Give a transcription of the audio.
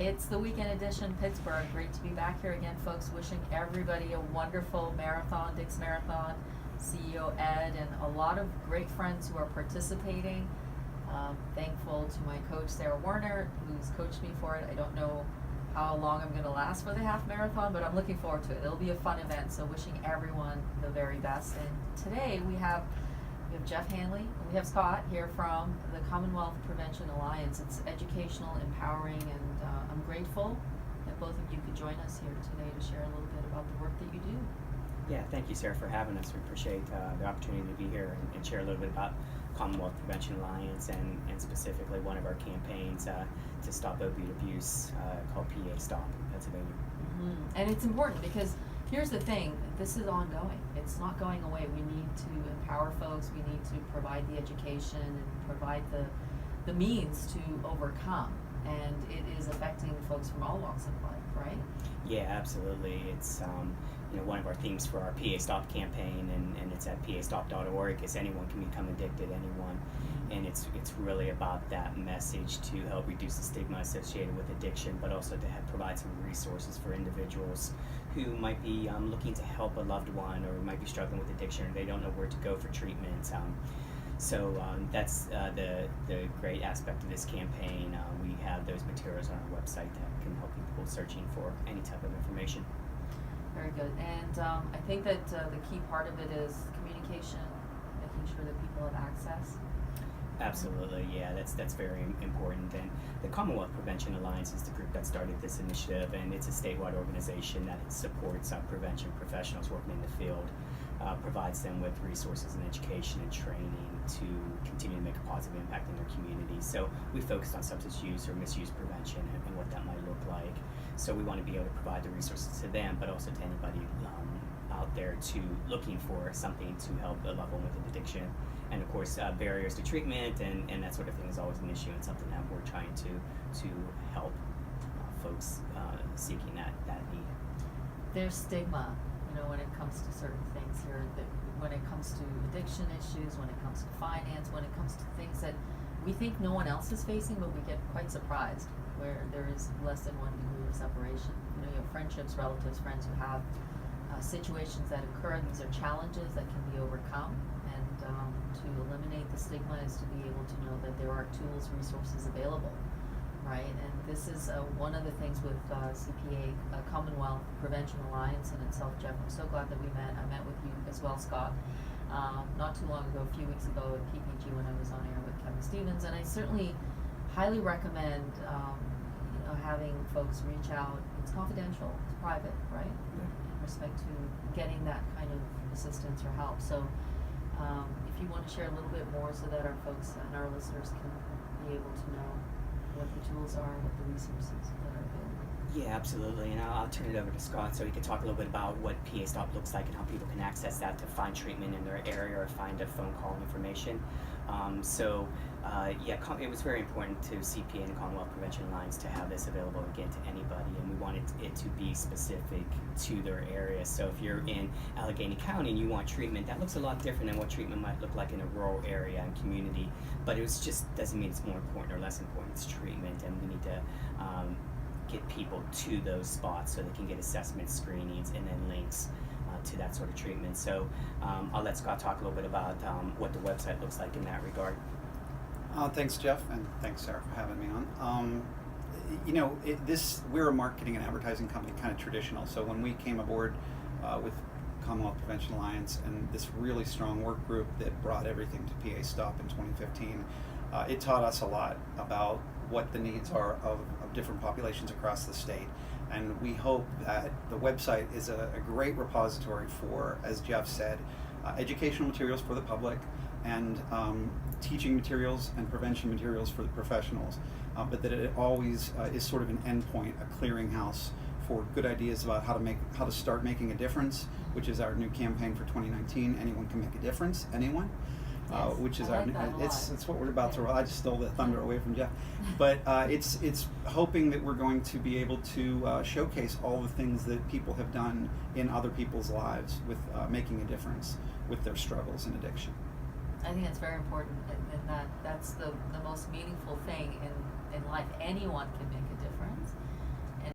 It's the weekend edition, Pittsburgh. Great to be back here again, folks. Wishing everybody a wonderful marathon, Dick's Marathon, CEO Ed, and a lot of great friends who are participating. Thankful to my coach, Sarah Werner, who's coached me for it. I don't know how long I'm going to last for the half marathon, but I'm looking forward to it. It'll be a fun event, so wishing everyone the very best. And today we have Jeff Hanley, and we have Scott here from the Commonwealth Prevention Alliance. It's educational, empowering, and I'm grateful that both of you could join us here today to share a little bit about the work that you do. Yeah, thank you, Sarah, for having us. We appreciate the opportunity to be here and share a little bit about Commonwealth Prevention Alliance and specifically one of our campaigns to stop opiate abuse called PA Stop in Pennsylvania. Mm-hmm. And it's important because here's the thing, this is ongoing. It's not going away. We need to empower folks. We need to provide the education and provide the means to overcome. And it is affecting folks from all walks of life, right? Yeah, absolutely. It's one of our themes for our PA Stop campaign, and it's at pastop.org, is anyone can become addicted, anyone. And it's really about that message to help reduce the stigma associated with addiction, but also to provide some resources for individuals who might be looking to help a loved one or might be struggling with addiction and they don't know where to go for treatment. So that's the great aspect of this campaign. We have those materials on our website that can help people searching for any type of information. Very good. And I think that the key part of it is communication, making sure that people have access. Absolutely, yeah, that's very important. And the Commonwealth Prevention Alliance is the group that started this initiative, and it's a statewide organization that supports prevention professionals working in the field, provides them with resources and education and training to continue to make a positive impact in their communities. So we focused on substance use or misuse prevention and what that might look like. So we want to be able to provide the resources to them, but also to anybody out there looking for something to help a loved one with an addiction. And of course, barriers to treatment and that sort of thing is always an issue and something that we're trying to help folks seeking that need. There's stigma, when it comes to certain things here, when it comes to addiction issues, when it comes to finance, when it comes to things that we think no one else is facing, but we get quite surprised where there is less than 1 degree of separation. You have friendships, relatives, friends who have situations that occur. These are challenges that can be overcome, and to eliminate the stigma is to be able to know that there are tools, resources available, right? And this is one of the things with CPA, Commonwealth Prevention Alliance in itself. Jeff, I'm so glad that we met. I met with you as well, Scott, not too long ago, a few weeks ago at PPG when I was on air with Kevin Stevens, and I certainly highly recommend having folks reach out. It's confidential, it's private, right? Yeah. In respect to getting that kind of assistance or help. So if you want to share a little bit more so that our folks and our listeners can be able to know what the tools are, what the resources that are available. Yeah, absolutely. And I'll turn it over to Scott so he can talk a little bit about what PA Stop looks like and how people can access that to find treatment in their area or find a phone call information. It was very important to CPA and the Commonwealth Prevention Alliance to have this available again to anybody, and we wanted it to be specific to their area. So if you're in Allegheny County and you want treatment, that looks a lot different than what treatment might look like in a rural area and community, but it doesn't mean it's more important or less important. It's treatment, and we need to get people to those spots so they can get assessments, screenings, and then links to that sort of treatment. So I'll let Scott talk a little bit about what the website looks like in that regard. Thanks, Jeff, and thanks, Sarah, for having me on. We're a marketing and advertising company, kind of traditional. So when we came aboard with Commonwealth Prevention Alliance and this really strong work group that brought everything to PA Stop in 2015, it taught us a lot about what the needs are of different populations across the state. And we hope that the website is a great repository for, as Jeff said, educational materials for the public and teaching materials and prevention materials for the professionals, but that it always is sort of an endpoint, a clearinghouse for good ideas about how to start making a difference, which is our new campaign for 2019. Anyone can make a difference. Anyone. Yes, which is I like that it's what we're about to roll. I just stole the thunder away from Jeff, but it's hoping that we're going to be able to showcase all the things that people have done in other people's lives with making a difference with their struggles and addiction. I think that's very important, and that's the most meaningful thing in life. Anyone can make a difference.